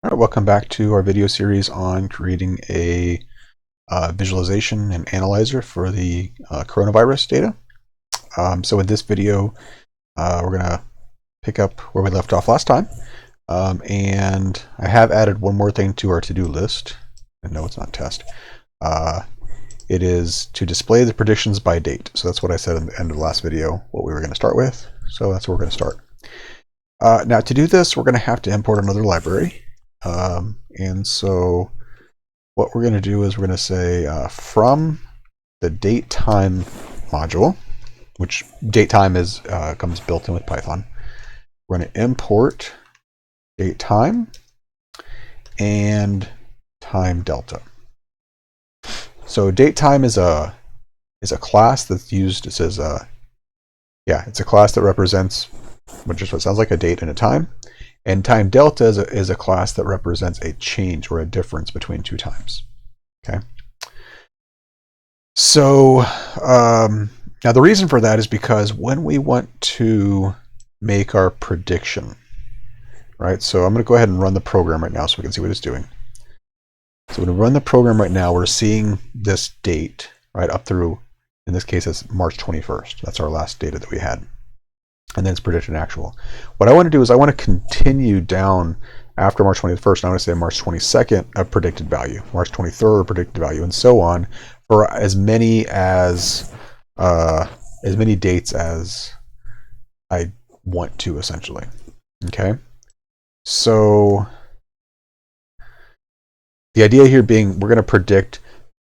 All right, welcome back to our video series on creating a visualization and analyzer for the coronavirus data. So in this video, we're going to pick up where we left off last time. And I have added one more thing to our to-do list. And no, it's not test. It is to display the predictions by date. So that's what I said in the end of the last video, what we were going to start with. So that's where we're going to start. Now to do this, we're going to have to import another library. And so what we're going to do is we're going to say from the DateTime module, which DateTime is comes built in with Python. We're going to import DateTime and time delta. So DateTime is a class that's used. It says it's a class that represents what sounds like a date and a time. And time delta is a class that represents a change or a difference between two times. Okay. So now the reason for that is because when we want to make our prediction, right? So I'm going to go ahead and run the program right now so we can see what it's doing. So when we run the program right now, we're seeing this date right up through, in this case, it's March 21st. That's our last data that we had. And then it's predicted actual. What I want to do is I want to continue down after March 21st. And I want to say March 22nd, a predicted value, March 23rd, a predicted value, and so on for as many dates as I want to, essentially. Okay. So the idea here being we're going to predict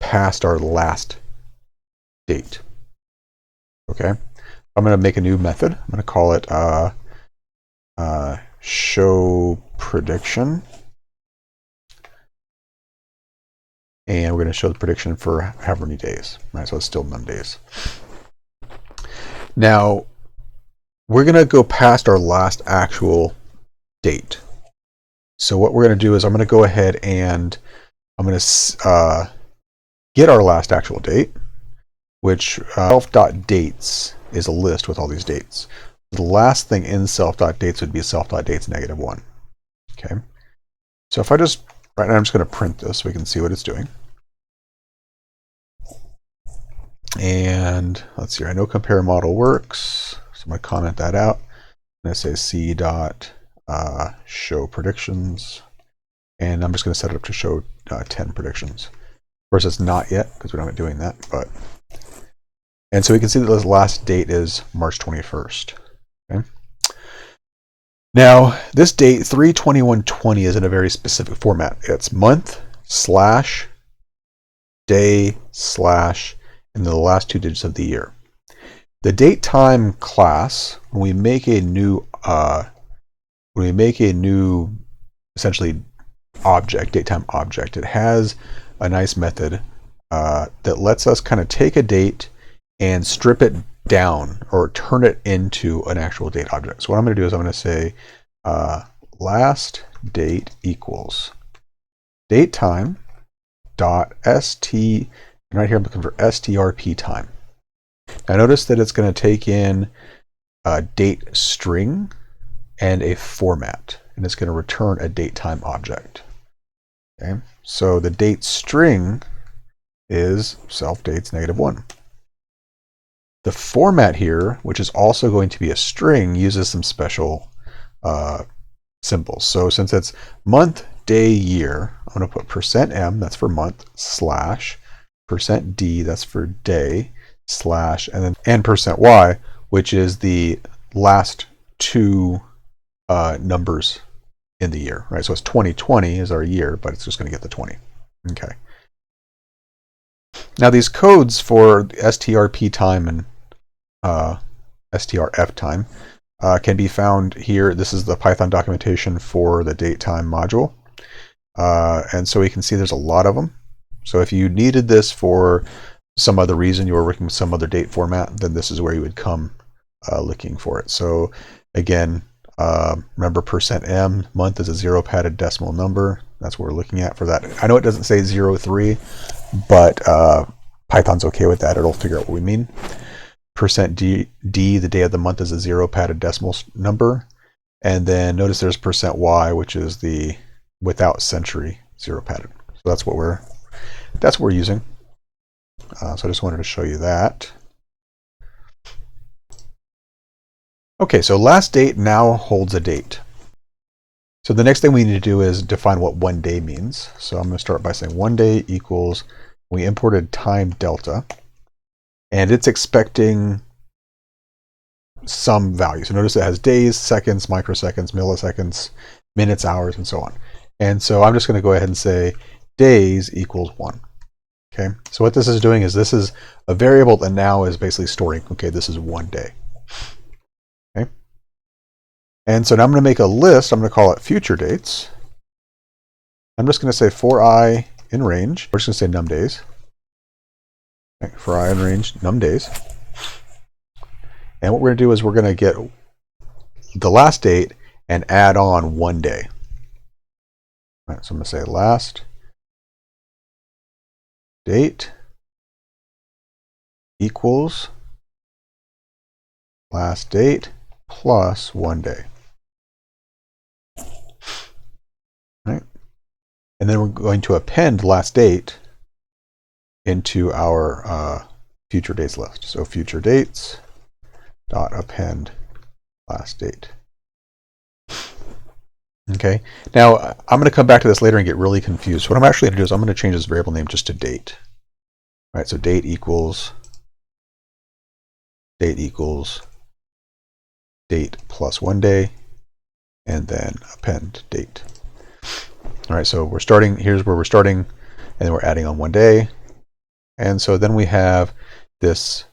past our last date. Okay. I'm going to make a new method. I'm going to call it show prediction. And we're going to show the prediction for however many days. Right, so it's still none days. Now, we're going to go past our last actual date. So what we're going to do is I'm going to go ahead and I'm going to get our last actual date, which self.dates is a list with all these dates. The last thing in self.dates would be self.dates -1. Okay. So if I just, right now I'm just going to print this so we can see what it's doing. And let's see, I know compare model works. So I'm going to comment that out. I'm going to say c dot show predictions. And I'm just going to set it up to show 10 predictions. Of course, it's not yet because we're not doing that, but. And so we can see that this last date is March 21st. Okay. Now, this date, 3/21/20, is in a very specific format. It's month / day / and the last two digits of the year. The DateTime class, when we make a new essentially object, DateTime object, it has a nice method that lets us kind of take a date and strip it down or turn it into an actual date object. So what I'm going to do is I'm going to say last date equals datetime dot st, and right here I'm looking for strp time. Now notice that it's going to take in a date string and a format, and it's going to return a datetime object. Okay, so the date string is self-dates -1. The format here, which is also going to be a string, uses some special symbols. So since it's month, day, year, I'm going to put %m, that's for month, / %d, that's for day, / and then %y, which is the last two numbers in the year, right? So it's 2020 is our year, but it's just going to get the 20. Okay. Now these codes for strp time and strf time can be found here. This is the Python documentation for the DateTime module. And so we can see there's a lot of them. So if you needed this for some other reason, you were working with some other date format, then this is where you would come looking for it. So again, remember %m, month is a 0 padded decimal number. That's what we're looking at for that. I know it doesn't say 03, but Python's okay with that. It'll figure out what we mean. %d, the day of the month, is a 0 padded decimal number. And then notice there's %y, which is the without century zero padded. So that's what we're using. So I just wanted to show you that. Okay, so last date now holds a date. So the next thing we need to do is define what 1 day means. So I'm going to start by saying 1 day equals, we imported time delta, and it's expecting some value. So notice it has days, seconds, microseconds, milliseconds, minutes, hours, and so on. And so I'm just going to go ahead and say days equals 1. Okay, so what this is doing is this is a variable that now is basically storing, okay, this is 1 day. Okay, and so now I'm going to make a list. I'm going to call it future dates. I'm just going to say for I in range, we're just going to say num days. Okay, for I in range, num days. And what we're going to do is we're going to get the last date and add on 1 day. All right, so I'm going to say last date equals last date plus 1 day. Right? And then we're going to append last date into our future dates list. So future dates dot append last date. Okay, now I'm going to come back to this later and get really confused. So what I'm actually going to do is I'm going to change this variable name just to date. All right, so date equals date plus 1 day, and then append date. All right, so we're starting, here's where we're starting, and then we're adding on 1 day. And so then we have this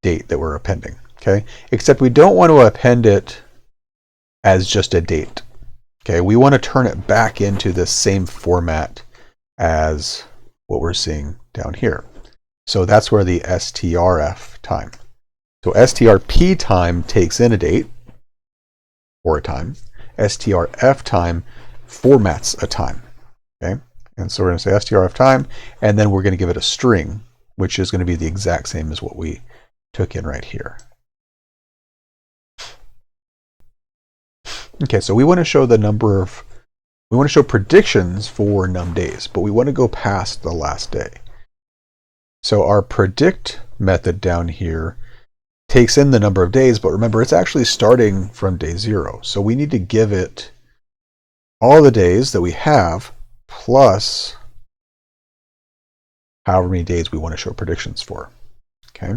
date that we're appending, okay? Except we don't want to append it as just a date, okay? We want to turn it back into the same format as what we're seeing down here. So that's where the strf time. So strp time takes in a date or a time. strf time formats a time, okay? And so we're going to say strf time, and then we're going to give it a string, which is going to be the exact same as what we took in right here. Okay, so we want to show the number of, we want to show predictions for num days, but we want to go past the last day. So our predict method down here takes in the number of days, but remember it's actually starting from day 0. So we need to give it all the days that we have plus however many days we want to show predictions for. Okay,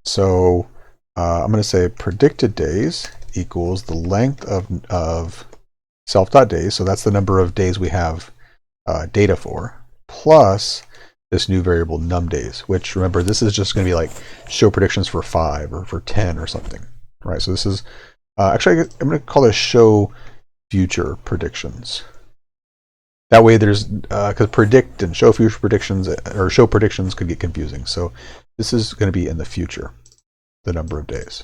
so I'm going to say predicted days equals the length of self.days, so that's the number of days we have data for, plus this new variable num days, which remember this is just going to be like show predictions for 5 or for 10 or something, right? So this is actually I'm going to call this show future predictions. That way there's, because predict and show future predictions or show predictions could get confusing. So this is going to be in the future, the number of days.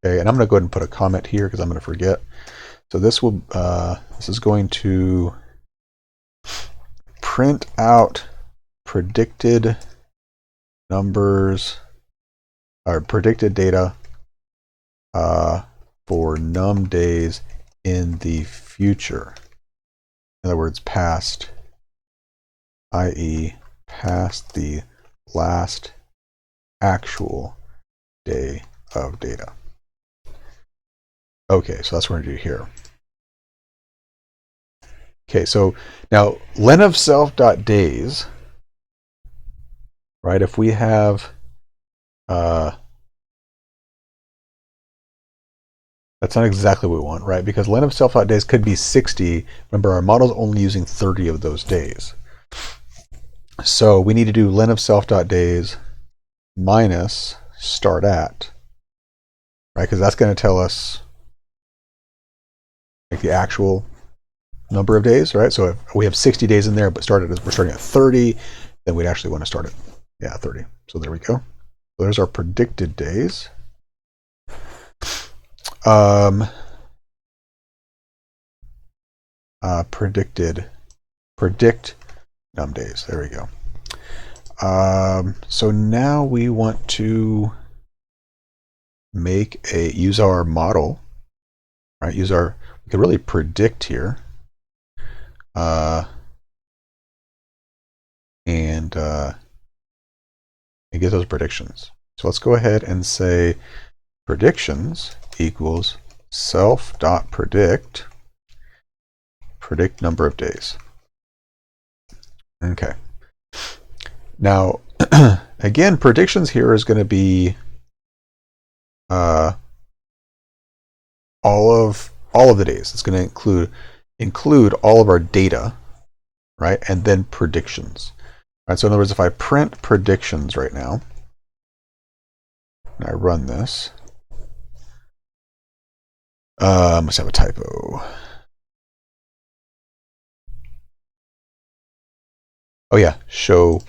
Okay, and I'm going to go ahead and put a comment here because I'm going to forget. So this will, this is going to print out predicted numbers or predicted data for num days in the future. In other words, past, i.e. past the last actual day of data. Okay, so that's what we're going to do here. Okay, so now len of self.days, right, if we have that's not exactly what we want, right? Because len of self.days could be 60. Remember, our model's only using 30 of those days. So we need to do len of self.days minus start at, right? Because that's going to tell us like the actual number of days, right? So if we have 60 days in there, but we're starting at 30, then we'd actually want to start at 30. So there we go. So there's our predicted days. Predict num days. There we go. So now we want to use our model right? We could really predict here. And get those predictions. So let's go ahead and say predictions equals self.predict, predict number of days. Okay. Now, again, predictions here is going to be all of the days. It's going to include all of our data, right? And then predictions. All right, so in other words, if I print predictions right now, and I run this, must have a typo. Oh yeah, show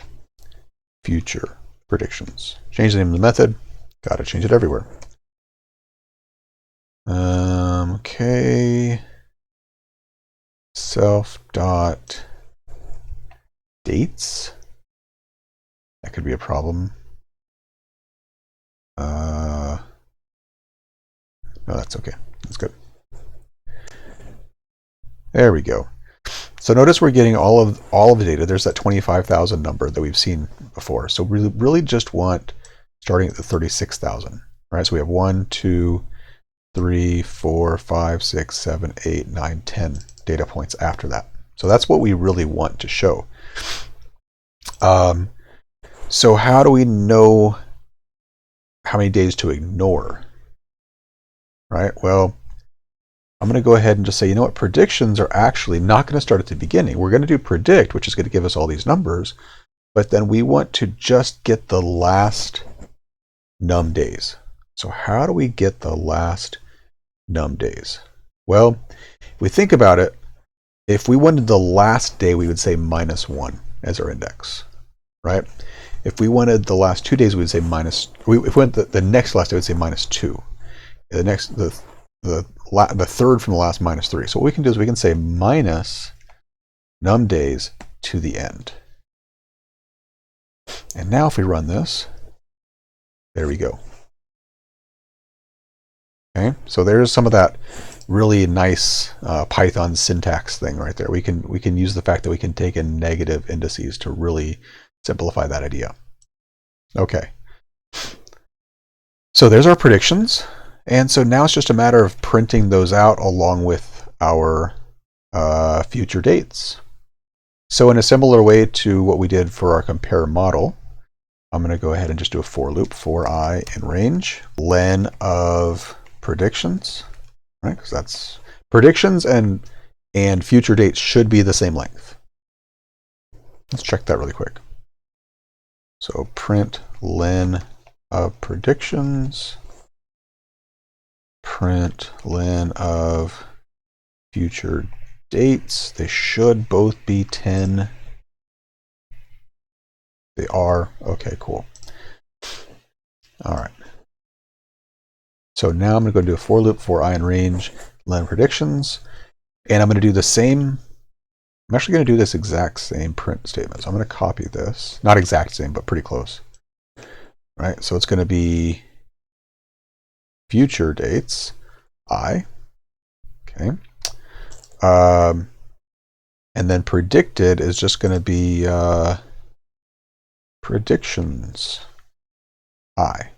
future predictions. Change the name of the method. Got to change it everywhere. Okay. Self dot dates. That could be a problem. No, that's okay. That's good. There we go. So notice we're getting all of the data. There's that 25,000 number that we've seen before. So we really just want starting at the 36,000. Right? So we have 1, 2, 3, 4, 5, 6, 7, 8, 9, 10 data points after that. So that's what we really want to show. So how do we know how many days to ignore? Right? Well, I'm going to go ahead and just say, you know what, predictions are actually not going to start at the beginning. We're going to do predict, which is going to give us all these numbers, but then we want to just get the last num days. So how do we get the last num days? Well, if we think about it, if we wanted the last day, we would say -1 as our index, right? If we wanted the last 2 days, we would say if we went the next last day, we would say -2. The third from the last -3. So what we can do is we can say minus num days to the end. And now if we run this, there we go. Okay, so there's some of that really nice Python syntax thing right there. We can use the fact that we can take in negative indices to really simplify that idea. Okay, so there's our predictions. And so now it's just a matter of printing those out along with our future dates. So in a similar way to what we did for our compare model, I'm going to go ahead and just do a for loop, for I in range, len of predictions, right? Because that's predictions and future dates should be the same length. Let's check that really quick. So print len of predictions, print len of future dates. They should both be 10. They are. Okay, cool. All right. So now I'm going to go do a for loop for I in range, len predictions, and I'm going to do the same. I'm actually going to do this exact same print statement. So I'm going to copy this. Not exact same, but pretty close. Right? So it's going to be future dates, I. Okay. And then predicted is just going to be predictions, I.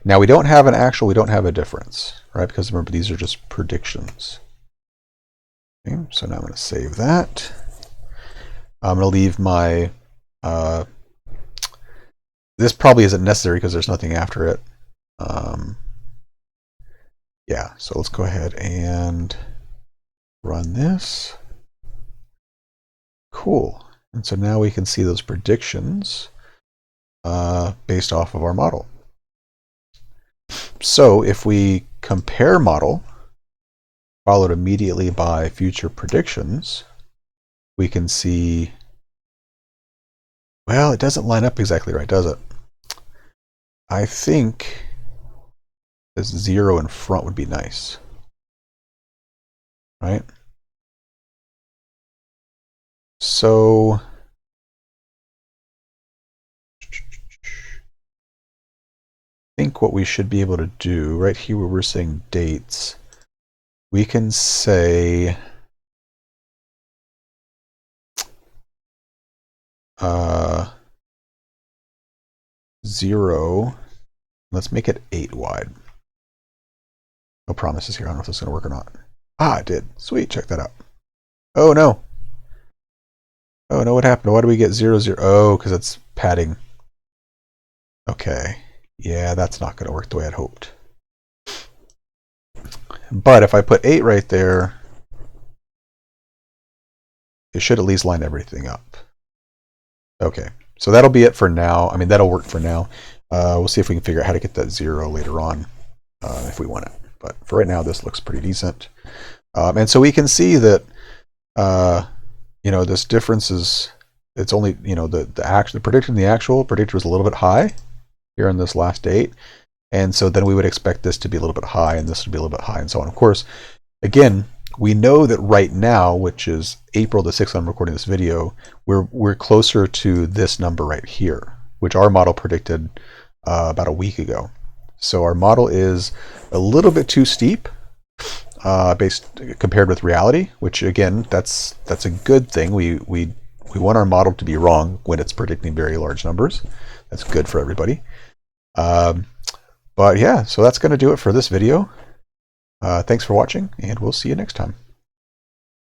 Now we don't have a difference, right? Because remember, these are just predictions. Okay, so now I'm going to save that. I'm going to leave my, this probably isn't necessary because there's nothing after it. Yeah, so let's go ahead and run this. Cool. And so now we can see those predictions based off of our model. So if we compare model, followed immediately by future predictions, we can see, well, it doesn't line up exactly right, does it? I think this 0 in front would be nice, right? So I think what we should be able to do right here where we're saying dates, we can say uh, 0. Let's make it 8 wide. No promises here. I don't know if this is going to work or not. Ah, it did. Sweet. Check that out. Oh, no. Oh, no. What happened? Why do we get 0, 0? Oh, because it's padding. Okay. Yeah, that's not going to work the way I'd hoped. But if I put 8 right there, it should at least line everything up. Okay. So that'll be it for now. I mean, that'll work for now. We'll see if we can figure out how to get that 0 later on if we want it. But for right now, this looks pretty decent. And so we can see that, this difference is, it's only, the prediction, the actual predictor was a little bit high here in this last date. And so then we would expect this to be a little bit high and this to be a little bit high and so on. Of course, again, we know that right now, which is April the 6th, I'm recording this video, we're closer to this number right here, which our model predicted about a week ago. So our model is a little bit too steep compared with reality, which again, that's a good thing. We want our model to be wrong when it's predicting very large numbers. That's good for everybody. But yeah, so that's going to do it for this video. Thanks for watching, and we'll see you next time.